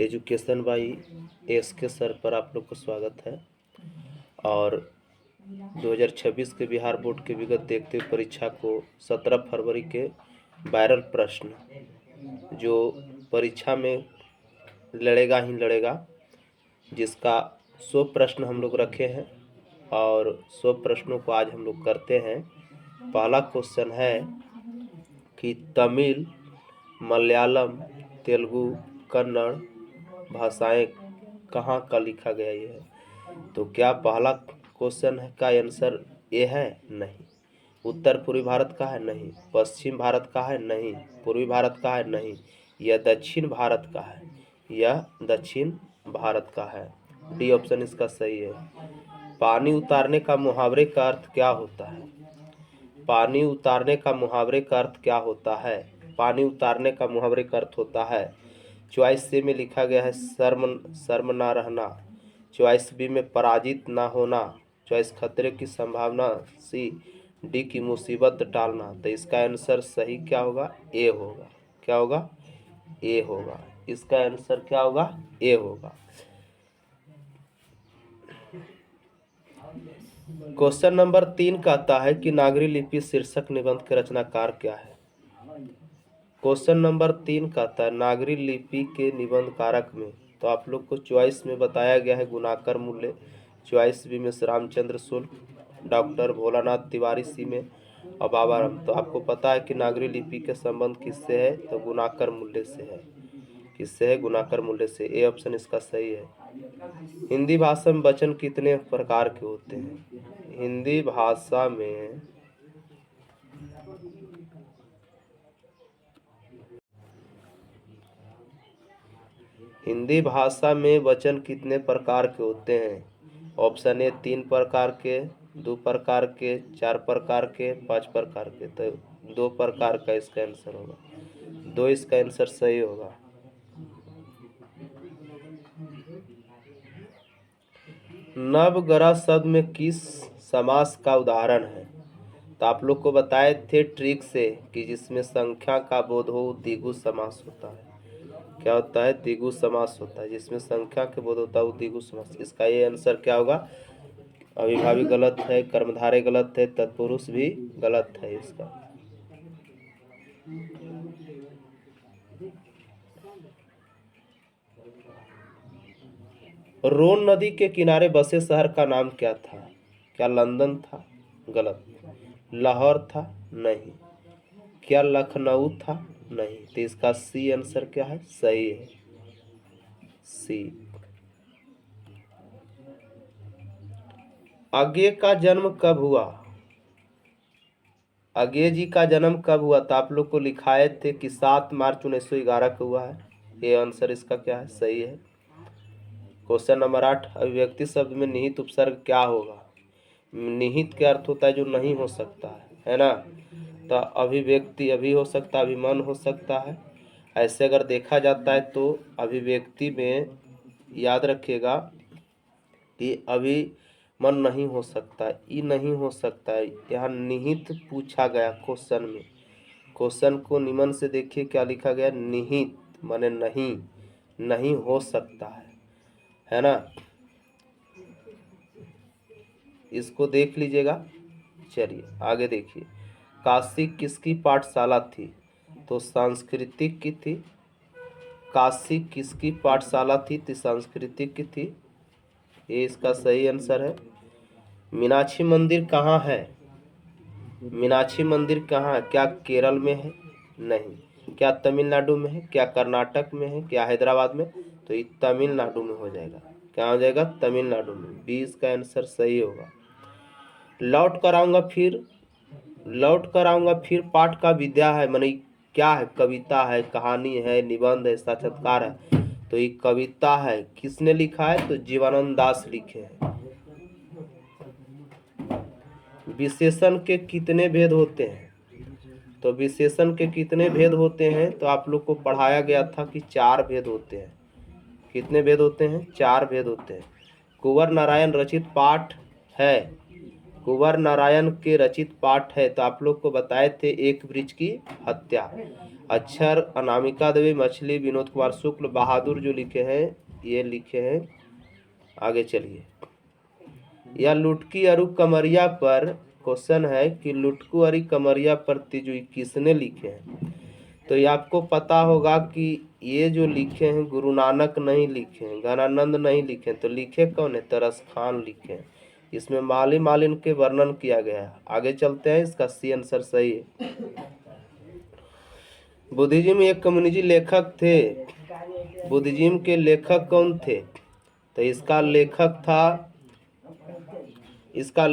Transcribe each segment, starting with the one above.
Education by SK sir पर आप लोग को स्वागत है। और 2026 के बिहार बोर्ड के विगत देखते हुए परीक्षा को 17 फरवरी के वायरल प्रश्न जो परीक्षा में लड़ेगा ही लड़ेगा, जिसका 100 प्रश्न हम लोग रखे हैं और 100 प्रश्नों को आज हम लोग करते हैं। पहला क्वेश्चन है कि तमिल, मलयालम, तेलुगु, कन्नड़ भाषाएं कहाँ का लिखा गया ये है। तो क्या पहला क्वेश्चन का आंसर ए है? नहीं। उत्तर पूर्वी भारत का है? नहीं। पश्चिम भारत का है? नहीं। पूर्वी भारत का है? नहीं। यह दक्षिण भारत का है, यह दक्षिण भारत का है। डी ऑप्शन इसका सही है। पानी उतारने का मुहावरे का अर्थ क्या होता है? पानी उतारने का मुहावरे का अर्थ क्या होता है? पानी उतारने का मुहावरे का अर्थ होता है, चॉइस सी में लिखा गया है शर्म ना रहना, चॉइस बी में पराजित ना होना, चॉइस खतरे की संभावना, सी डी की मुसीबत टालना। तो इसका आंसर सही क्या होगा? ए होगा। क्या होगा? ए होगा। इसका आंसर क्या होगा? ए होगा। क्वेश्चन नंबर 3 कहता है कि नागरी लिपि शीर्षक निबंध के रचनाकार क्या है? क्वेश्चन नंबर 3 कहता है नागरी लिपि के निबंध कारक में, तो आप लोग को चॉइस में बताया गया है गुणाकर मूल्य, चॉइस बी में रामचंद्र शुक्ल, डॉक्टर भोलानाथ तिवारी, सी में और बाबा राम। तो आपको पता है कि नागरी लिपि के संबंध किससे है? तो गुणाकर मूल्य से है। किससे है? गुणाकर मूल्य से। ए ऑप्शन इसका सही है। हिंदी भाषा में वचन कितने प्रकार के होते हैं? हिंदी भाषा में वचन कितने प्रकार के होते हैं? ऑप्शन ए 3 प्रकार के, 2 प्रकार के, 4 प्रकार के, 5 प्रकार के। तो 2 प्रकार का इसका आंसर होगा। 2 इसका आंसर सही होगा। नवग्रह शब्द में किस समास का उदाहरण है? तो आप लोग को बताए थे ट्रिक से कि जिसमें संख्या का बोध हो द्विगु समास होता है। क्या होता है? द्विगु समास होता है। जिसमें संख्या के बोध होता है वो द्विगु समास। इसका ये आंसर क्या होगा? अविभावी गलत है, कर्मधारय गलत है, तत्पुरुष भी गलत है इसका। रोन नदी के किनारे बसे शहर का नाम क्या था? क्या लंदन था? गलत। लाहौर था? नहीं। क्या लखनऊ था? नहीं। तो इसका सी आंसर क्या है? सही है, सी। अज्ञे का जन्म कब हुआ? अज्ञे जी का जन्म कब हुआ? तो आप लोग को लिखाए थे कि 7 मार्च 1911 को हुआ है। ये आंसर इसका क्या है? सही है। क्वेश्चन नंबर 8, अभिव्यक्ति शब्द में निहित उपसर्ग क्या होगा? निहित का अर्थ होता है जो नहीं हो सकता है ना? तो अभिव्यक्ति अभी हो सकता है, अभिमन हो सकता है। ऐसे अगर देखा जाता है तो अभिव्यक्ति में याद रखिएगा कि अभिमन नहीं हो सकता, ई नहीं हो सकता है। यहाँ निहित पूछा गया क्वेश्चन में। क्वेश्चन को निमन से देखिए क्या लिखा गया? निहित माने नहीं, नहीं हो सकता है ना? इसको देख लीजिएगा। चलिए आगे देखिए। काशी किसकी पाठशाला थी? तो सांस्कृतिक की थी। काशी किसकी पाठशाला थी? तो सांस्कृतिक की थी। ये इसका सही आंसर है। मीनाक्षी मंदिर कहाँ है? मीनाक्षी मंदिर कहाँ है? क्या केरल में है? नहीं। क्या तमिलनाडु में है? क्या कर्नाटक में है? क्या हैदराबाद में? तो ये तमिलनाडु में हो जाएगा। क्या हो जाएगा? तमिलनाडु में। बी इसका आंसर सही होगा। लौट कर आऊंगा फिर पाठ का विद्या है, माने क्या है? कविता है, कहानी है, निबंध है, साक्षात्कार है। तो ये कविता है। किसने लिखा है? तो जीवानंद दास लिखे हैं। विशेषण के कितने भेद होते हैं? तो विशेषण के कितने भेद होते हैं? तो आप लोग को पढ़ाया गया था कि 4 भेद होते हैं। कितने भेद होते हैं? 4 भेद होते हैं। कुंवर नारायण रचित पाठ है कुंवर नारायण के रचित पाठ है, तो आप लोग को बताए थे एक वृक्ष की हत्या। अक्षर अनामिका देवी, मछली विनोद कुमार शुक्ल, बहादुर जो लिखे हैं ये लिखे हैं। आगे चलिए, यह लुटकी अरु कमरिया पर क्वेश्चन है कि लुटकू अरी कमरिया पर तिजुई किसने लिखे हैं। तो ये आपको पता होगा कि ये जो लिखे हैं गुरु नानक नहीं लिखे हैं, ज्ञानानंद नहीं लिखे, तो लिखे कौन है, तरस खान लिखे हैं। इसमें माली मालिन के वर्णन किया गया है। आगे चलते हैं, इसका सी आंसर सही है। बुद्धिज्म एक कम्युनिजी लेखक थे। बुद्धिज्म के लेखक कौन थे, तो इसका लेखक था इसका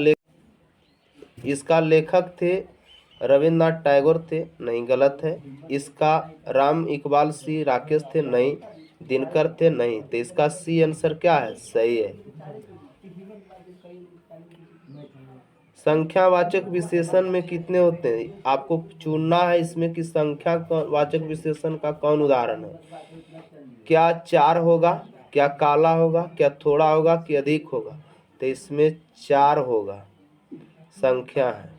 लेखक थे रविन्द्रनाथ टैगोर थे, नहीं गलत है। इसका राम इकबाल सी राकेश थे, नहीं। दिनकर थे, नहीं। तो इसका सी आंसर क्या है, सही है। संख्यावाचक विशेषण में कितने होते हैं, आपको चुनना है इसमें कि संख्यावाचक विशेषण का कौन उदाहरण है। क्या 4 होगा, क्या काला होगा, क्या थोड़ा होगा, कि अधिक होगा। तो इसमें 4 होगा, संख्या है,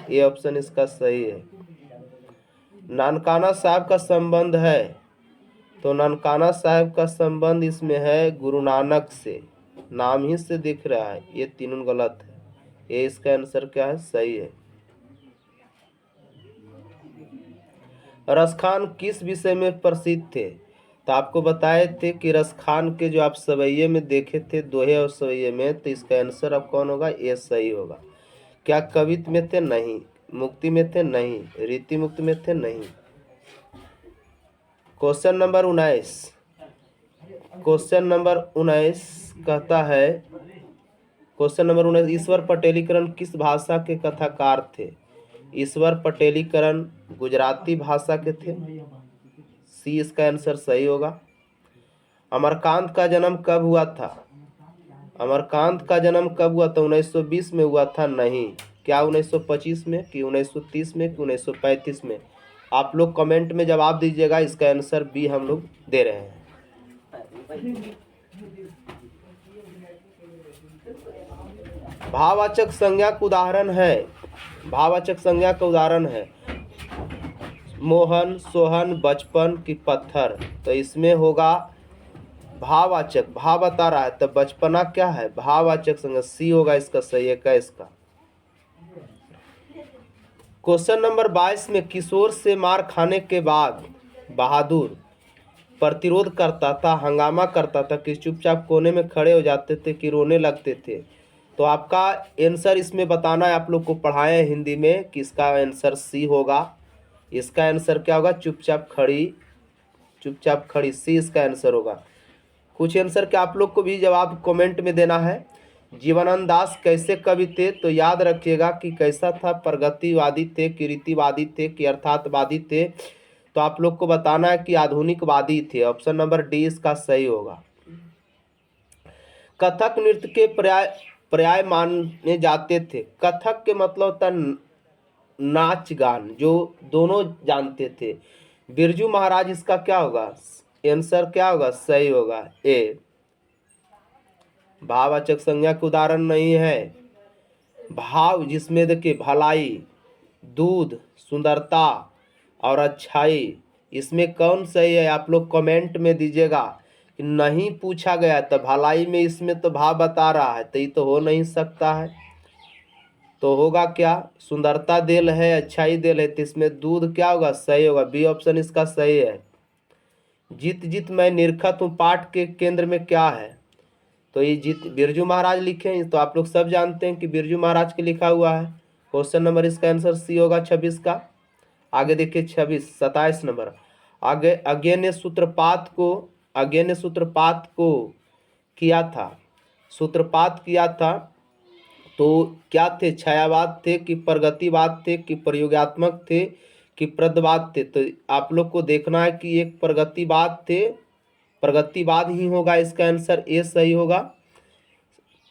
ये ऑप्शन इसका सही है। नानकाना साहब का संबंध है, तो नानकाना साहब का संबंध इसमें है गुरु नानक से, नाम ही से दिख रहा है, ये तीनों गलत है। ये इसका आंसर क्या है, सही है। रसखान किस विषय में प्रसिद्ध थे, तो आपको बताए थे कि रसखान के जो आप सवैये में देखे थे, दोहे और सवैये में, तो इसका आंसर अब कौन होगा, ये सही होगा। क्या कवित्व में थे, नहीं। मुक्ति में थे, नहीं। रीति मुक्ति में थे, नहीं। क्वेश्चन नंबर 19 कहता है, क्वेश्चन नंबर 19, ईश्वर पटेलीकरण किस भाषा के कथाकार थे। ईश्वर पटेलीकरण गुजराती भाषा के थे, सी इसका आंसर सही होगा। अमरकांत का जन्म कब हुआ था, अमरकांत का जन्म कब हुआ था, 1920 में हुआ था, नहीं। क्या 1925 में, कि 1930 में, कि 1935 में। आप लोग कमेंट में जवाब दीजिएगा, इसका आंसर बी हम लोग दे रहे हैं। भाववाचक संज्ञा का उदाहरण है, भाववाचक संज्ञा का उदाहरण है मोहन, सोहन, बचपन की पत्थर। तो इसमें होगा भाववाचक, भाव बता रहा है, तो बचपना क्या है, भाववाचक संज्ञा, सी होगा इसका सही है का इसका। क्वेश्चन नंबर 22 में, किशोर से मार खाने के बाद बहादुर प्रतिरोध करता था, हंगामा करता था, कि चुपचाप कोने में खड़े हो जाते थे, कि रोने लगते थे। तो आपका आंसर इसमें बताना है, आप लोग को पढ़ाए हैं हिंदी में, कि इसका आंसर सी होगा। इसका आंसर क्या होगा, चुपचाप खड़ी, सी इसका आंसर होगा। कुछ आंसर के आप लोग को भी जवाब कमेंट में देना है। जीवनानंद दास कैसे कवि थे, तो याद रखिएगा कि कैसा था, प्रगतिवादी थे, कि रीतिवादी थे, कि अर्थातवादी थे। तो आप लोग को बताना है कि आधुनिकवादी थे, ऑप्शन नंबर डी इसका सही होगा। कथक नृत्य के पर्याय माने जाते थे। कथक के मतलब होता है नाच गान, जो दोनों जानते थे। बिरजू महाराज, इसका क्या होगा आंसर, क्या होगा, सही होगा ए। भाववाचक संज्ञा के उदाहरण नहीं है। भाव जिसमें देखिए भलाई, दूध, सुंदरता और अच्छाई, इसमें कौन सही है, आप लोग कमेंट में दीजिएगा। नहीं पूछा गया तो भलाई में, इसमें तो भाव बता रहा है, तो ये तो हो नहीं सकता है। तो होगा क्या, सुंदरता देल है, अच्छाई देल है, तो इसमें दूध क्या होगा, सही होगा, बी ऑप्शन इसका सही है। जीत जीत मैं निरखत हूँ पाठ के केंद्र में क्या है, तो ये जीत बिरजू महाराज लिखे हैं, तो आप लोग सब जानते हैं कि बिरजू महाराज के लिखा हुआ है। क्वेश्चन नंबर इसका आंसर सी होगा 26 का। आगे देखिए 27 नंबर, आगे अज्ञेय सूत्रपात को किया था, सूत्रपात किया था, तो क्या थे, छायावाद थे, कि प्रगतिवाद थे, कि प्रयोगात्मक थे, कि प्रदवाद थे। तो आप लोग को देखना है कि एक प्रगतिवाद थे, प्रगतिवाद ही होगा इसका आंसर, ए सही होगा,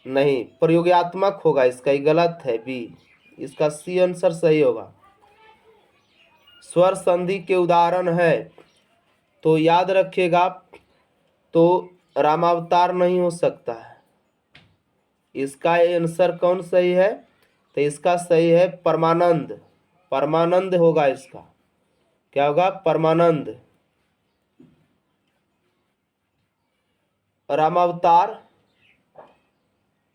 नहीं प्रयोगात्मक होगा इसका, ये गलत है, बी इसका सी आंसर सही होगा। स्वर संधि के उदाहरण है, तो याद रखिएगा, तो रामावतार नहीं हो सकता है, इसका आंसर कौन सही है, तो इसका सही है परमानंद। परमानंद होगा इसका, क्या होगा? परमानंद। रामावतार,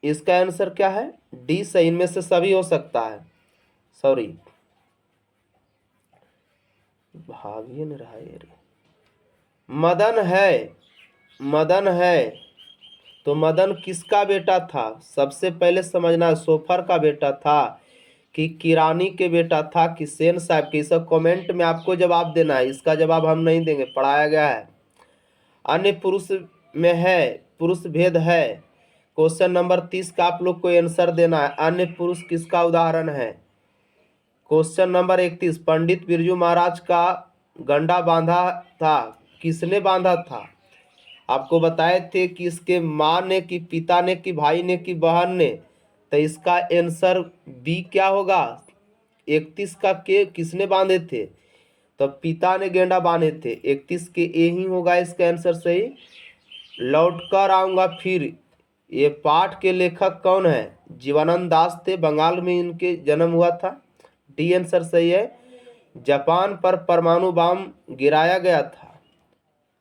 इसका आंसर क्या है? डी सही, इनमें से सभी हो सकता है। सॉरी, भाग ही नहीं रहा है ये। मदन है, मदन है, तो मदन किसका बेटा था? सबसे पहले समझना, सोफर का बेटा था कि किरानी के बेटा था कि सेन साहब के? सब कमेंट में आपको जवाब देना है, इसका जवाब हम नहीं देंगे, पढ़ाया गया है। अन्य पुरुष में है, पुरुष भेद है। क्वेश्चन नंबर 30 का आप लोग को आंसर देना है। अन्य पुरुष किसका उदाहरण है? क्वेश्चन नंबर 31, पंडित बिरजू महाराज का गंडा बांधा था, किसने बांधा था? आपको बताए थे कि इसके माँ ने, कि पिता ने, कि भाई ने, कि बहन ने? तो इसका आंसर बी क्या होगा? 31 का के किसने बांधे थे? तो पिता ने गेंडा बांधे थे। 31 के ए ही होगा इसका आंसर सही। लौट कर आऊँगा फिर, ये पाठ के लेखक कौन है? जीवानंद दास थे, बंगाल में इनके जन्म हुआ था। डी आंसर सही है। जापान पर परमाणु बम गिराया गया था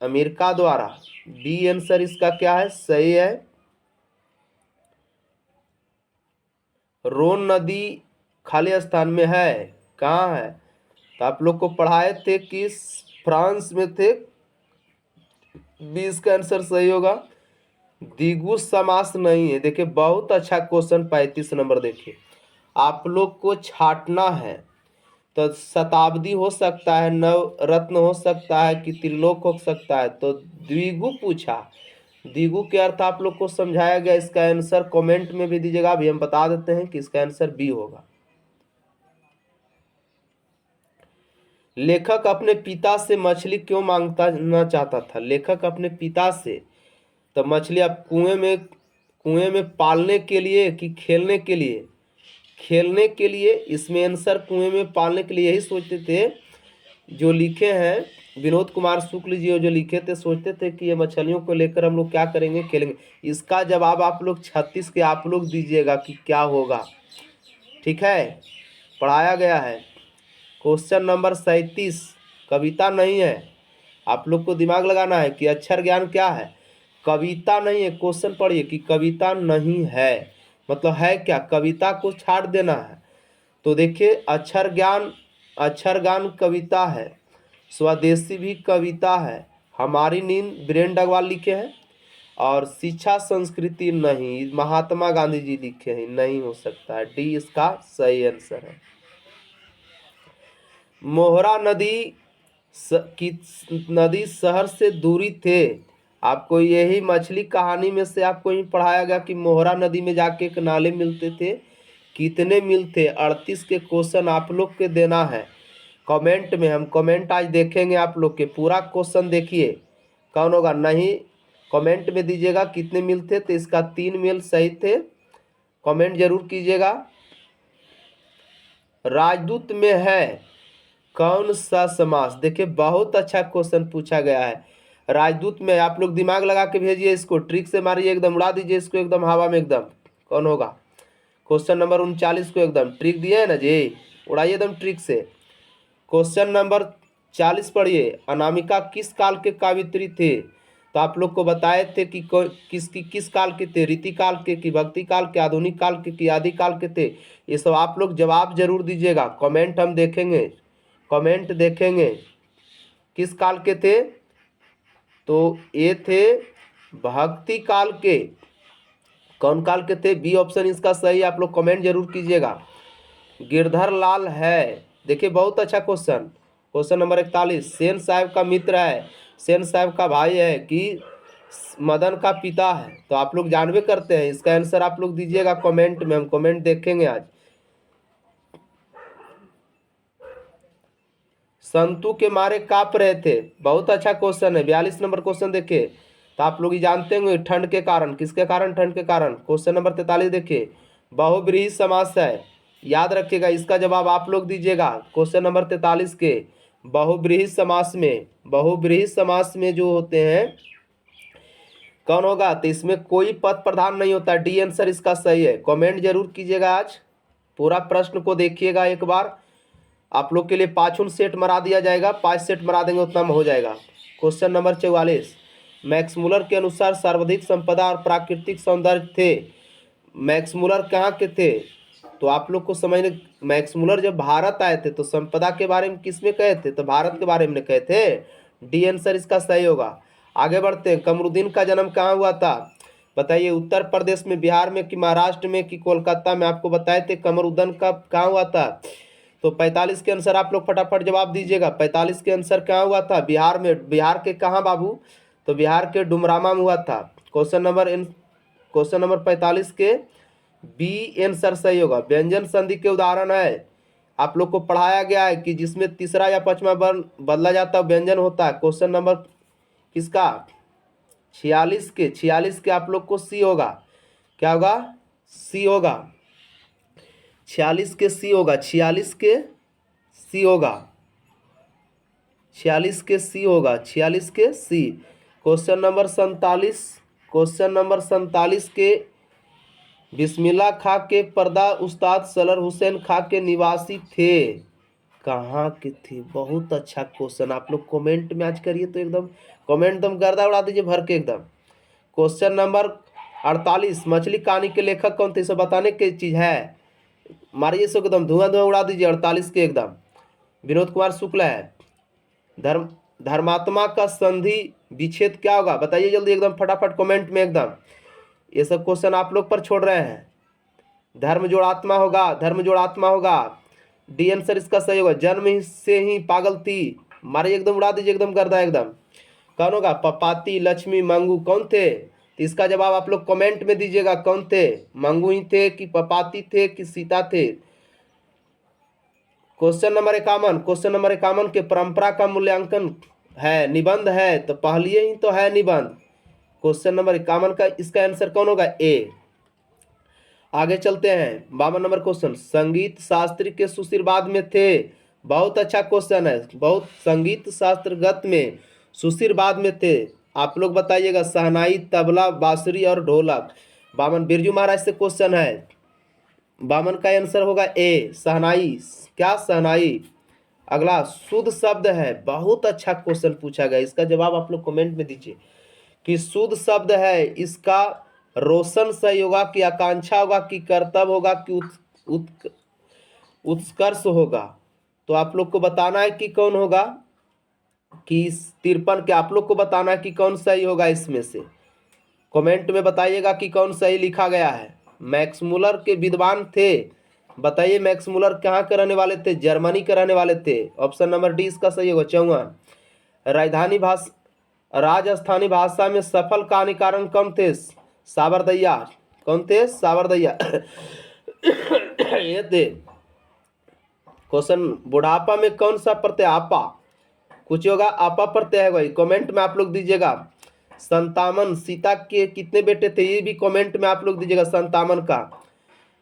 अमेरिका द्वारा। बी आंसर इसका क्या है? सही है। रोन नदी खाली स्थान में है, कहाँ है? तो आप लोग को पढ़ाए थे कि फ्रांस में थे। बी इसका आंसर सही होगा। द्विगु समास नहीं है। देखिए बहुत अच्छा क्वेश्चन 35 नंबर, देखिए आप लोग को छाटना है। तो शताब्दी हो सकता है, नवरत्न हो सकता है, कि त्रिलोक हो सकता है। तो द्विगु पूछा, द्विगु के अर्थ आप लोग को समझाया गया। इसका आंसर कमेंट में भी दीजिएगा, अभी हम बता देते हैं कि इसका आंसर बी होगा। लेखक अपने पिता से मछली क्यों मांगता ना चाहता था? लेखक अपने पिता से, तो मछली आप कुएं में पालने के लिए कि खेलने के लिए? खेलने के लिए। इसमें आंसर कुएं में पालने के लिए, यही सोचते थे जो लिखे हैं विनोद कुमार शुक्ल जी, जो लिखे थे, सोचते थे कि ये मछलियों को लेकर हम लोग क्या करेंगे? खेलेंगे। इसका जवाब आप लोग 36 के आप लोग दीजिएगा कि क्या होगा, ठीक है? पढ़ाया गया है। क्वेश्चन नंबर 37, कविता नहीं है। आप लोग को दिमाग लगाना है कि अक्षर ज्ञान क्या है? कविता नहीं है। क्वेश्चन पढ़िए कि कविता नहीं है मतलब है क्या? कविता को छाट देना है। तो देखिए अक्षर ज्ञान, अक्षर ज्ञान कविता है। स्वदेशी भी कविता है। हमारी नींद वीरेंद्र अग्रवाल लिखे हैं। और शिक्षा संस्कृति नहीं, महात्मा गांधी जी लिखे हैं। नहीं हो सकता है, डी इसका सही आंसर है। मोहरा नदी शहर से दूरी थे। आपको यही मछली कहानी में से आपको ही पढ़ाया गया कि मोहरा नदी में जाके एक नाले मिलते थे। कितने मिलते? 38 के क्वेश्चन आप लोग के देना है कमेंट में। हम कमेंट आज देखेंगे आप लोग के। पूरा क्वेश्चन देखिए कौन होगा। नहीं, कमेंट में दीजिएगा कितने मिलते। तो इसका 3 मेल सही थे, कमेंट जरूर कीजिएगा। राजदूत में है कौन सा समास? देखिए बहुत अच्छा क्वेश्चन पूछा गया है। राजदूत में आप लोग दिमाग लगा के भेजिए, इसको ट्रिक से मारिए, एकदम उड़ा दीजिए इसको एकदम हवा में एकदम। कौन होगा? क्वेश्चन नंबर 39 को एकदम ट्रिक दिया है ना जी, उड़ाइए एकदम ट्रिक से। क्वेश्चन नंबर 40 पढ़िए। अनामिका किस काल के कवियत्री थे? तो आप लोग को बताए थे कि किस काल के थे? रीति काल के, कि भक्ति काल के, आधुनिक काल के, कि आदि काल के थे? ये सब आप लोग जवाब जरूर दीजिएगा। कमेंट हम देखेंगे, कमेंट देखेंगे किस काल के थे। तो ये थे भक्ति काल के। कौन काल के थे? बी ऑप्शन इसका सही। आप लोग कमेंट जरूर कीजिएगा। गिरधर लाल है, देखिए बहुत अच्छा क्वेश्चन। क्वेश्चन नंबर 41, सेन साहब का मित्र है, सेन साहब का भाई है, कि मदन का पिता है? तो आप लोग जानबे करते हैं। इसका आंसर आप लोग दीजिएगा कमेंट में, हम कमेंट देखेंगे आज। संतु के मारे कांप रहे थे, बहुत अच्छा क्वेश्चन है। 42 नंबर क्वेश्चन देखिए। तो आप लोग जानते होंगे ठंड के कारण। किसके कारण? ठंड के कारण। क्वेश्चन नंबर 43 देखिए, बहुब्रीहि समास है, याद रखिएगा। इसका जवाब आप लोग दीजिएगा क्वेश्चन नंबर 43 के। बहुब्रीहि समास में, बहुब्रीहि समास में जो होते हैं कौन होगा? तो इसमें कोई पद प्रधान नहीं होता। डी आंसर इसका सही है। कमेंट जरूर कीजिएगा आज। पूरा प्रश्न को देखिएगा एक बार। आप लोग के लिए 5 सेट मरा दिया जाएगा, 5 सेट मरा देंगे उतना में हो जाएगा। क्वेश्चन नंबर 44, मैक्स मुलर के अनुसार सर्वाधिक संपदा और प्राकृतिक सौंदर्य थे। मैक्स मुलर कहाँ के थे? तो आप लोग को समझने, मैक्स मुलर जब भारत आए थे तो संपदा के बारे में किसमें कहे थे? तो भारत के बारे में कहे थे। डी आंसर इसका सही होगा। आगे बढ़ते हैं। कमरुद्दीन का जन्म कहाँ हुआ था? बताइए, उत्तर प्रदेश में, बिहार में, कि महाराष्ट्र में, कि कोलकाता में? आपको बताए थे कमरुद्दीन का कहाँ हुआ था। तो 45 के आंसर आप लोग फटाफट जवाब दीजिएगा। 45 के आंसर कहाँ हुआ था? बिहार में। बिहार के कहाँ बाबू? तो बिहार के डुमरामा में हुआ था। क्वेश्चन नंबर 45 के बी आंसर सही होगा। व्यंजन संधि के उदाहरण है, आप लोग को पढ़ाया गया है कि जिसमें तीसरा या पांचवा वर्ण बदला जाता है व्यंजन होता है। क्वेश्चन नंबर किसका? 46 के आप लोग को सी होगा। क्या होगा? सी होगा। 46 के सी होगा। 46 के सी होगा। 46 के सी होगा। 46 के सी। क्वेश्चन नंबर 47 के बिस्मिल्लाह खां के पर्दा उस्ताद सलर हुसैन खां के निवासी थे। कहाँ के थे? बहुत अच्छा क्वेश्चन। आप लोग कमेंट में आज करिए तो एकदम कमेंट एकदम गर्दा उड़ा दीजिए भर के एकदम। क्वेश्चन नंबर 48, मछली कहानी के लेखक कौन थे? इसे बताने की चीज है, मारिए इसको एकदम धुआं धुआं उड़ा दीजिए। 48 के एकदम विनोद कुमार शुक्ला है। धर्मात्मा का संधि विच्छेद क्या होगा? बताइए जल्दी एकदम फटाफट कमेंट में एकदम। ये सब क्वेश्चन आप लोग पर छोड़ रहे हैं। धर्म जोड़ात्मा होगा। धर्म जोड़ात्मा होगा। डी आंसर इसका सही होगा। जन्म से ही पागल थी। मारिए एकदम उड़ा दीजिए एकदम गर्दा एकदम। कौन होगा? पपाती, लक्ष्मी, मंगू कौन थे? तो इसका जवाब आप लोग कमेंट में दीजिएगा। कौन थे? मंगू ही थे कि पपाती थे कि सीता थे? क्वेश्चन नंबर 51 के परंपरा का मूल्यांकन है, निबंध है, तो पहले ही तो है निबंध। क्वेश्चन नंबर 51 का इसका आंसर कौन होगा? ए। आगे चलते हैं। 52 नंबर क्वेश्चन, संगीत शास्त्री के सुशिरवाद में थे। बहुत अच्छा क्वेश्चन है। बहुत संगीत शास्त्रगत में सुशिरवाद में थे। आप लोग बताइएगा। शहनाई, तबला, बांसुरी और ढोलक। 52 बिरजू महाराज से क्वेश्चन है। 52 का आंसर होगा ए, शहनाई। क्या? शहनाई। अगला शुद्ध शब्द है। बहुत अच्छा क्वेश्चन पूछा गया। इसका जवाब आप लोग कमेंट में दीजिए कि शुद्ध शब्द है, इसका रोशन सही होगा कि आकांक्षा होगा कि कर्तव्य होगा कि उत्कर्ष होगा? तो आप लोग को बताना है कि कौन होगा। कि 53 के आप लोग को बताना है कि कौन सही होगा इसमें से। कमेंट में बताइएगा कि कौन सही लिखा गया है। मैक्स मुलर के विद्वान थे। बताइए मैक्स मुलर कहाँ के रहने वाले थे? जर्मनी के रहने वाले थे। ऑप्शन नंबर डी इसका सही होगा। 54 राजस्थानी भाषा में सफल कहानीकार कौन थे? सावरदैया। कौन थे? सावरदैया। ये थे। क्वेश्चन, बुढ़ापा में कौन सा प्रत्यय? आपा। कुछ होगा आपा प्रत्यय है भाई। कमेंट में आप लोग दीजिएगा। 57 सीता के कितने बेटे थे? ये भी कमेंट में आप लोग दीजिएगा। 57 का।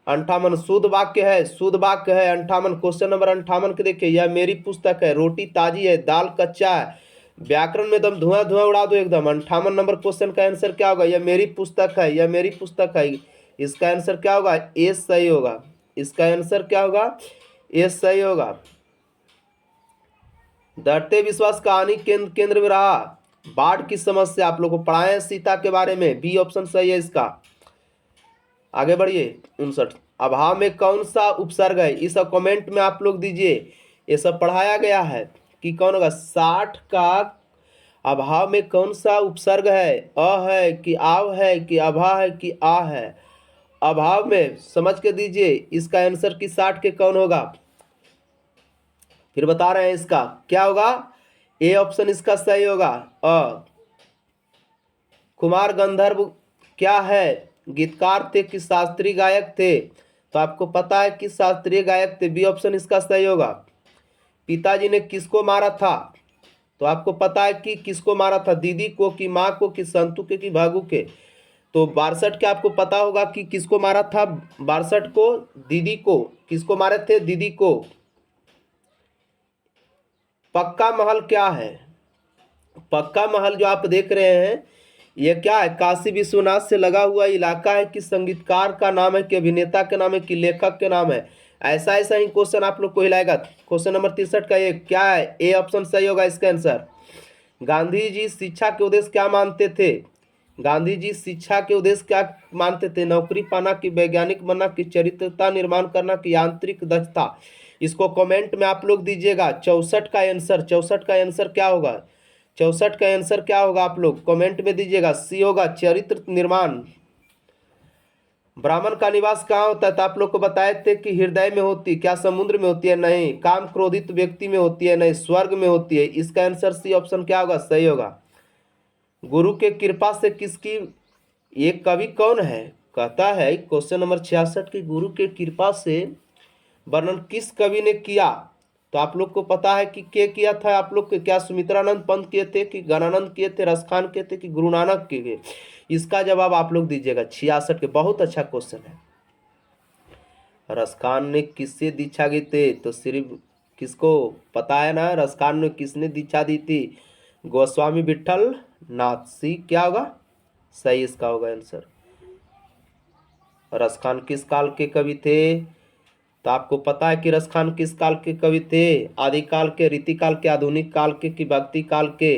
58 शुद्ध वाक्य है। शुद्ध वाक्य है 58। क्वेश्चन नंबर 58 के देखिए, यह मेरी पुस्तक है, रोटी ताजी है, दाल कच्चा है। व्याकरण में एकदम धुआं धुआं उड़ा दो एकदम। 58 नंबर क्वेश्चन का आंसर क्या होगा? यह मेरी पुस्तक है, यह मेरी पुस्तक है। इसका आंसर क्या होगा? ए सही होगा। इसका आंसर क्या होगा? ए सही होगा। डरते विश्वास कहानी केंद्र में रहा। बाढ़ की समस्या आप लोग को पढ़ाए सीता के बारे में। बी ऑप्शन सही है इसका। आगे बढ़िए। 59 अभाव में कौन सा उपसर्ग है? इस कमेंट में आप लोग दीजिए। ये सब पढ़ाया गया है कि कौन होगा। 60 का अभाव में कौन सा उपसर्ग है? अ है कि आव है कि अभा है कि आ है? अभाव में समझ के दीजिए। इसका आंसर की 60 के कौन होगा? फिर बता रहे हैं इसका क्या होगा। ए ऑप्शन इसका सही होगा। अ। कुमार गंधर्व क्या है? गीतकार थे कि शास्त्रीय गायक थे? तो आपको पता है कि शास्त्रीय गायक थे। बी ऑप्शन इसका सही होगा। पिताजी ने किसको मारा था? तो आपको पता है कि किसको मारा था। दीदी को कि माँ को कि संतु के कि भागू के? तो 62 के आपको पता होगा कि किसको मारा था। 62 को दीदी को। किसको मारे थे? दीदी को। पक्का महल क्या है? पक्का महल जो आप देख रहे हैं ये क्या है? काशी विश्वनाथ से लगा हुआ इलाका है कि संगीतकार का नाम है कि अभिनेता के नाम है कि लेखक के नाम है? ऐसा ऐसा ही क्वेश्चन आप लोग को हिलाएगा। क्वेश्चन नंबर 63 का ये क्या है? ए ऑप्शन सही होगा इसका आंसर। गांधी जी शिक्षा के उद्देश्य क्या मानते थे? गांधी जी शिक्षा के उद्देश्य क्या मानते थे? नौकरी पाना, कि वैज्ञानिक बनना, कि चरित्रता निर्माण करना, कि यांत्रिक दक्षता? इसको कमेंट में आप लोग दीजिएगा। 64 का आंसर, 64 का आंसर क्या होगा? 64 का आंसर क्या होगा आप लोग कमेंट में दीजिएगा। सी होगा, चरित्र निर्माण। ब्राह्मण का निवास कहाँ होता है? तो आप लोग को बताए थे कि हृदय में होती। क्या समुद्र में होती है? नहीं। काम क्रोधित व्यक्ति में होती है? नहीं। स्वर्ग में होती है। इसका आंसर सी ऑप्शन क्या होगा? सही होगा। गुरु के कृपा से किसकी, ये कवि कौन है? कहता है क्वेश्चन नंबर 66 की गुरु के कृपा से वर्णन किस कवि ने किया? तो आप लोग को पता है कि के किया था आप लोग के? क्या सुमित्रानंद पंत किए थे, कि गणानंद किए थे, रसखान किए थे, कि गुरु नानक किए? इसका जवाब आप लोग दीजिएगा 66 के। बहुत अच्छा क्वेश्चन है। रसखान ने किससे दीक्षा ली थी? तो सिर्फ किसको पता है ना, रसखान ने किसने दीक्षा दी थी? गोस्वामी विठल नाथ। सी क्या होगा? सही इसका होगा आंसर। रसखान किस काल के कवि थे? तो आपको पता है कि रसखान किस काल के कवि थे? आदिकाल के, रीतिकाल के, आधुनिक काल के, कि भक्ति काल के?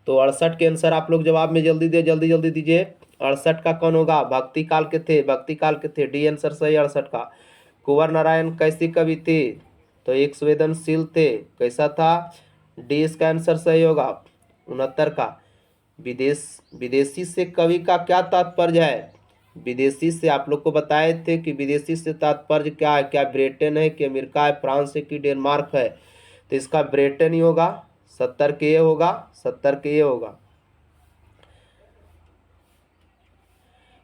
तो 68 के आंसर आप लोग जवाब में जल्दी दे, जल्दी जल्दी दीजिए। 68 का कौन होगा? भक्ति काल के थे, भक्ति काल के थे। डी आंसर सही 68 का। कुंवर नारायण कैसी कवि थे? तो एक संवेदनशील थे। कैसा था? डी इसका आंसर सही होगा 69 का। विदेशी से कवि का क्या तात्पर्य है? विदेशी से आप लोग को बताए थे कि विदेशी से तात्पर्य क्या है? क्या ब्रिटेन है, कि अमेरिका है, फ्रांस है, कि डेनमार्क है? तो इसका ब्रिटेन ही होगा। 70 के ये होगा, 70 के ये होगा।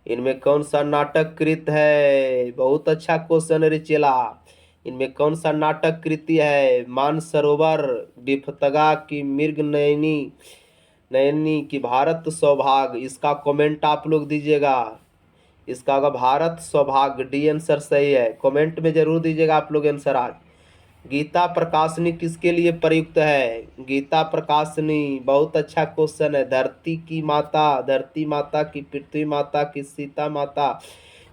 इनमें कौन सा नाटक कृत है? बहुत अच्छा क्वेश्चन है रे चेला। इनमें कौन सा नाटक कृति है? मानसरोवर, विफतगा, की मृग नयनी, नयनी, की भारत सौभाग्य? इसका कमेंट आप लोग दीजिएगा। इसका होगा भारत सौभाग्य। डी आंसर सही है। कमेंट में जरूर दीजिएगा आप लोग आंसर आज। गीता प्रकाशनी किसके लिए प्रयुक्त है? गीता प्रकाशनी बहुत अच्छा क्वेश्चन है। धरती की माता, धरती माता, की पृथ्वी माता, की सीता माता?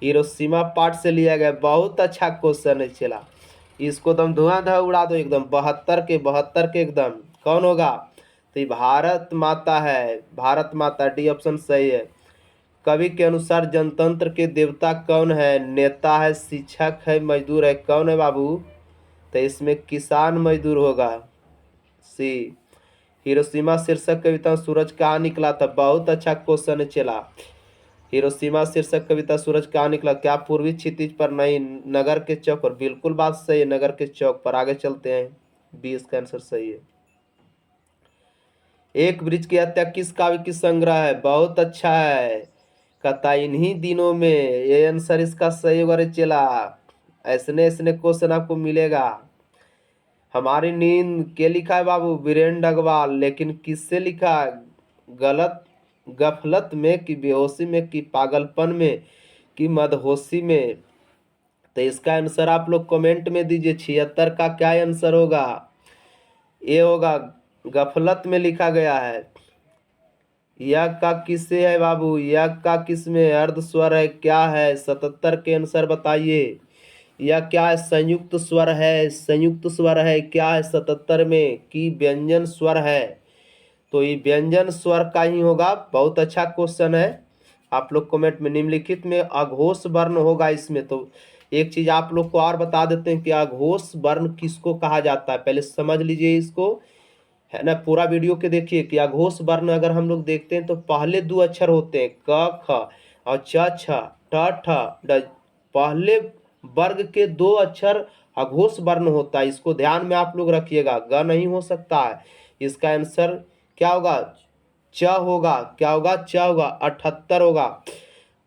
हिरोशिमा पाठ से लिया गया। बहुत अच्छा क्वेश्चन है चला। इसको तुम धुआंधार उड़ा दो एकदम। 72 के एकदम। कौन होगा? तो ये भारत माता है, भारत माता। डी ऑप्शन सही है। कवि के अनुसार जनतंत्र के देवता कौन है? नेता है, शिक्षक है, मजदूर है? कौन है बाबू? तो इसमें किसान मजदूर होगा। सी। हिरोशिमा शीर्षक कविता सूरज कहाँ निकला था? बहुत अच्छा क्वेश्चन है चला। हिरोशिमा शीर्षक कविता सूरज कहाँ निकला? क्या पूर्वी क्षितिज पर? नहीं, नगर के चौक पर। बिल्कुल बात सही है, नगर के चौक पर। आगे चलते हैं। बी इसका आंसर सही है। एक वृक्ष की हत्या किस काव्य की संग्रह है? बहुत अच्छा है। कहता इन्हीं दिनों में, ये आंसर इसका सही होगा रे चेला। ऐसने ऐसने क्वेश्चन आपको मिलेगा। हमारी नींद के लिखा है बाबू? वीरेंद्र अग्रवाल। लेकिन किससे लिखा? गलत, गफलत में, कि बेहोशी में, कि पागलपन में, कि मदहोशी में? तो इसका आंसर आप लोग कमेंट में दीजिए। 76 का क्या आंसर होगा? ये होगा गफलत में लिखा गया है। यह का किससे है बाबू? यह का किस में अर्ध स्वर है? क्या है? 77 के आंसर बताइए। यह क्या है? संयुक्त स्वर है, संयुक्त स्वर है। क्या है 77 में? कि व्यंजन स्वर है? तो ये व्यंजन स्वर का ही होगा। बहुत अच्छा क्वेश्चन है। आप लोग कमेंट में निम्नलिखित में अघोष वर्ण होगा इसमें। तो एक चीज आप लोग को और बता देते हैं कि अघोष वर्ण किसको कहा जाता है। पहले समझ लीजिए इसको, है ना। पूरा वीडियो के देखिए कि अघोष वर्ण अगर हम लोग देखते हैं तो पहले 2 अक्षर होते हैं, क ख और च छ, ट ठ ड। पहले वर्ग के 2 अक्षर अघोष वर्ण होता है। इसको ध्यान में आप लोग रखिएगा, ग नहीं हो सकता है। इसका आंसर क्या होगा? च होगा। क्या होगा? च होगा। 78 होगा।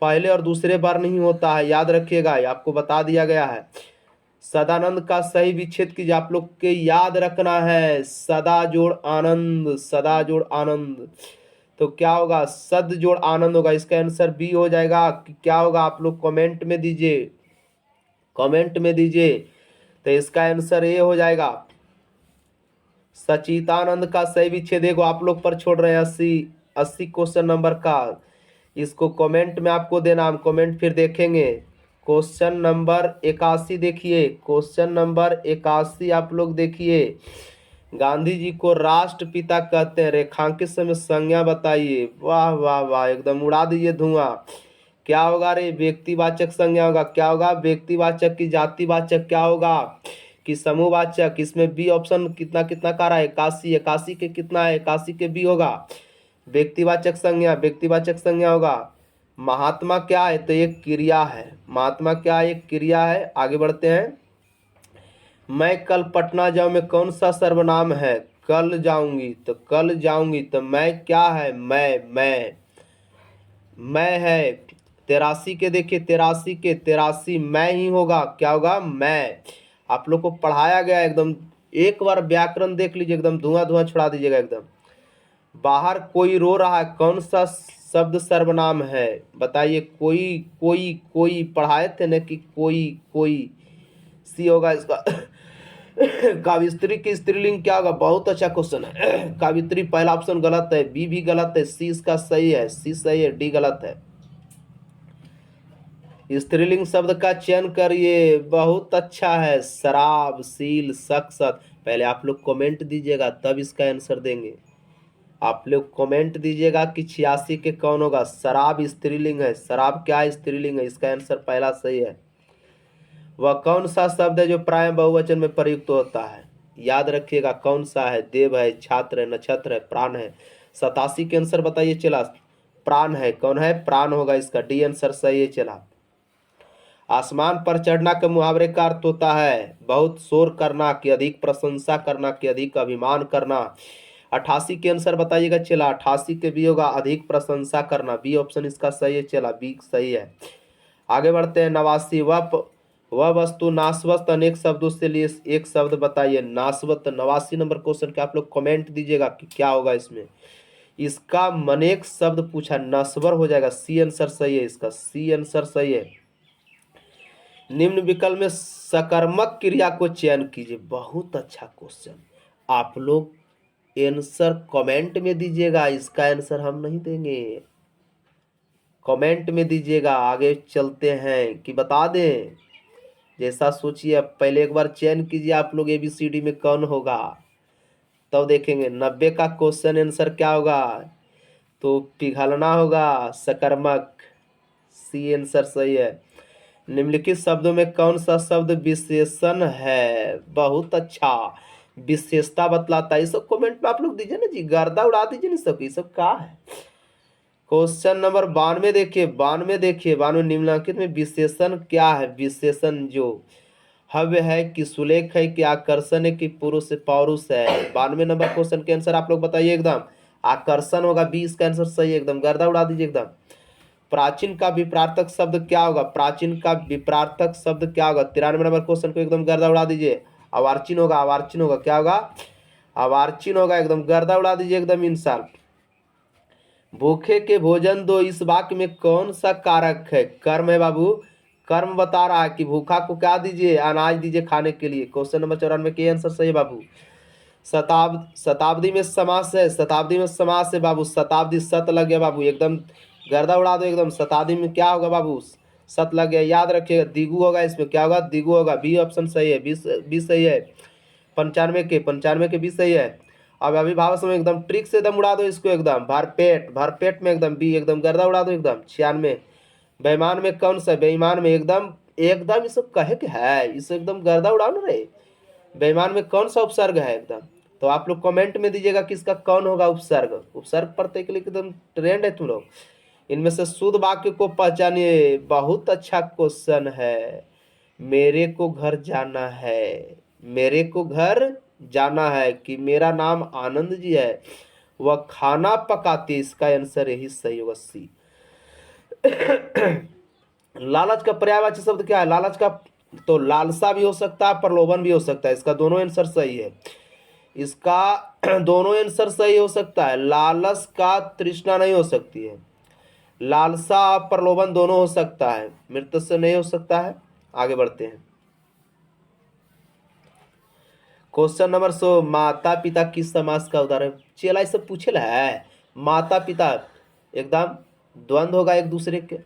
पहले और दूसरे बार नहीं होता है, याद रखिएगा। ये आपको बता दिया गया है। सदानंद का सही विच्छेद कीजिए। आप लोग के याद रखना है, सदा जोड़ आनंद, सदा जोड़ आनंद। तो क्या होगा? सद जोड़ आनंद होगा। इसका आंसर बी हो जाएगा। क्या होगा? आप लोग कमेंट में दीजिए, कमेंट में दीजिए। तो इसका आंसर ए हो जाएगा। सचितानंद का सही विच्छेद देखो आप लोग पर छोड़ रहे हैं 80 क्वेश्चन नंबर का। इसको कमेंट में आपको देना, हम कमेंट फिर देखेंगे। क्वेश्चन नंबर 81 देखिए, क्वेश्चन नंबर 81 आप लोग देखिए। गांधी जी को राष्ट्रपिता कहते हैं, रेखांकित समय संज्ञा बताइए। वाह वाह वाह, एकदम उड़ा दीजिए धुआं। क्या होगा रे? व्यक्तिवाचक संज्ञा होगा। क्या होगा? व्यक्तिवाचक की जातिवाचक क्या होगा कि समूहवाचक। इसमें बी ऑप्शन कितना कितना का रहा है? 81, 81 के कितना है? 81 के बी होगा। व्यक्तिवाचक संज्ञा, व्यक्तिवाचक संज्ञा होगा। महात्मा क्या है? तो एक क्रिया है। महात्मा क्या है? एक क्रिया है। आगे बढ़ते हैं। मैं कल पटना जाऊं में कौन सा सर्वनाम है? कल जाऊंगी, तो कल जाऊंगी तो मैं क्या है? मैं है। 83 के देखिए, 83 के 83 मैं ही होगा। क्या होगा? मैं। आप लोग को पढ़ाया गया एकदम। एक बार व्याकरण देख लीजिए, एकदम धुआं धुआं छुड़ा दीजिएगा एकदम। बाहर कोई रो रहा है, कौन सा शब्द सर्वनाम है? बताइए। कोई कोई कोई पढ़ाए थे ना कि कोई कोई, सी होगा इसका। काव्यस्त्री की स्त्रीलिंग क्या होगा? बहुत अच्छा क्वेश्चन है। काव्यस्त्री पहला ऑप्शन गलत है, बी भी गलत है, सी इसका सही है, सी सही है, डी गलत है। स्त्रीलिंग शब्द का चयन करिए। बहुत अच्छा है। शराब, शील, शख्सत। पहले आप लोग कमेंट दीजिएगा तब इसका आंसर देंगे। आप लोग कमेंट दीजिएगा कि 86 के कौन होगा। शराब स्त्रीलिंग है। शराब क्या है? स्त्रीलिंग है। इसका आंसर पहला सही है। वह कौन सा शब्द है जो प्राय बहुवचन में प्रयुक्त होता है? याद रखिएगा कौन सा है। देव है, छात्र है, नक्षत्र है, प्राण है। 87 के आंसर बताइए। चला, प्राण है। कौन है? प्राण होगा इसका। डी आंसर सही है। चला। आसमान पर चढ़ना के मुहावरे का अर्थ होता है बहुत शोर करना, कि अधिक प्रशंसा करना, कि अधिक अभिमान करना। 88 के आंसर बताइएगा। चला, 88 के बी होगा, अधिक प्रशंसा करना। बी ऑप्शन इसका सही है। चला, बी सही है। आगे बढ़ते हैं। 89, वह वस्तु नाशवत अनेक शब्दों से लिए एक शब्द बताइए। नाशवत 89 नंबर क्वेश्चन के आप लोग कमेंट दीजिएगा कि क्या होगा इसमें। इसका मनेक शब्द पूछा, नश्वर हो जाएगा। सी आंसर सही है इसका। सी आंसर सही है। निम्न विकल्प में सकर्मक क्रिया को चयन कीजिए। बहुत अच्छा क्वेश्चन। आप लोग आंसर कमेंट में दीजिएगा, इसका आंसर हम नहीं देंगे। कमेंट में दीजिएगा। आगे चलते हैं कि बता दें। जैसा सोचिए, अब पहले एक बार चयन कीजिए आप लोग ABCD में कौन होगा, तब तो देखेंगे। 90 का क्वेश्चन आंसर क्या होगा? तो पिघलना होगा, सकर्मक। सी आंसर सही है। निम्नलिखित शब्दों में कौन सा शब्द विशेषण है? बहुत अच्छा, विशेषता बतलाता है। ये सब कमेंट में आप लोग दीजिए ना जी, गर्दा उड़ा दीजिए ना सब। ये सब क्या है? क्वेश्चन नंबर 92 देखिए। 92 देखिए। 92 निम्नलिखित में विशेषण क्या है? विशेषण जो हव्य है, कि सुलेख है, कि आकर्षण है, कि पुरुष पौरुष है। 92 नंबर क्वेश्चन के आंसर आप लोग बताइए एकदम। आकर्षण होगा। बी इसका आंसर सही है। एकदम गर्दा उड़ा दीजिए एकदम। प्राचीन का विपरार्थक शब्द क्या होगा? प्राचीन का विपरार्थक शब्द क्या होगा? 93 नंबर क्वेश्चन को एकदम गर्दा उड़ा दीजिए। अवार्चिन होगा। अवार्चिन होगा। क्या होगा? अवार्चिन होगा। एकदम गर्दा उड़ा दीजिए एकदम इंसान। भूखे के भोजन दो, इस वाक्य में कौन सा कारक है? कर्म है बाबू। कर्म बता रहा है कि भूखा को क्या दीजिए? अनाज दीजिए खाने के लिए। क्वेश्चन नंबर 94 के आंसर सही है बाबू। शताब्दी में समास है। शताब्दी में समास है बाबू। शताब्दी सत लग गया बाबू। एकदम गर्दा उड़ा दो एकदम। शताब्दी में क्या होगा बाबू? सत लग गया। याद रखिएगा। दिगु होगा इसमें। क्या होगा? दिगु होगा। बी ऑप्शन सही है। बी सही है। 95 के बी सही है। अब अभिभावक समय एकदम ट्रिक से एकदम उड़ा दो इसको एकदम। भरपेट, भरपेट में एकदम बी, एकदम गर्दा उड़ा दो एकदम। 96। बेईमान में कौन सा? बेईमान में एकदम एकदम इसको कहे के है, इसे एकदम गर्दा उड़ाओ ना रे। बेईमान में कौन सा उपसर्ग है एकदम? तो आप लोग कमेंट में दीजिएगा कि इसका कौन होगा उपसर्ग। उपसर्ग पढ़ते के लिए एकदम ट्रेंड है तुम लोग। इनमें से शुद्ध वाक्य को पहचानिए। बहुत अच्छा क्वेश्चन है। मेरे को घर जाना है। मेरे को घर जाना है, कि मेरा नाम आनंद जी है, वह खाना पकाती। इसका आंसर यही सही होगा, सी। लालच का पर्यायवाची शब्द क्या है? लालच का तो लालसा भी हो सकता है, प्रलोभन भी हो सकता है। इसका दोनों आंसर सही है। इसका दोनों आंसर सही हो सकता है। लालच का तृष्णा नहीं हो सकती है। लालसा प्रलोभन दोनों हो सकता है, मृत से नहीं हो सकता है। आगे बढ़ते हैं। क्वेश्चन नंबर 100, माता पिता किस समास का उदाहरण? चेला ये सब पूछेला है। माता पिता एकदम द्वंद्व होगा एक दूसरे के।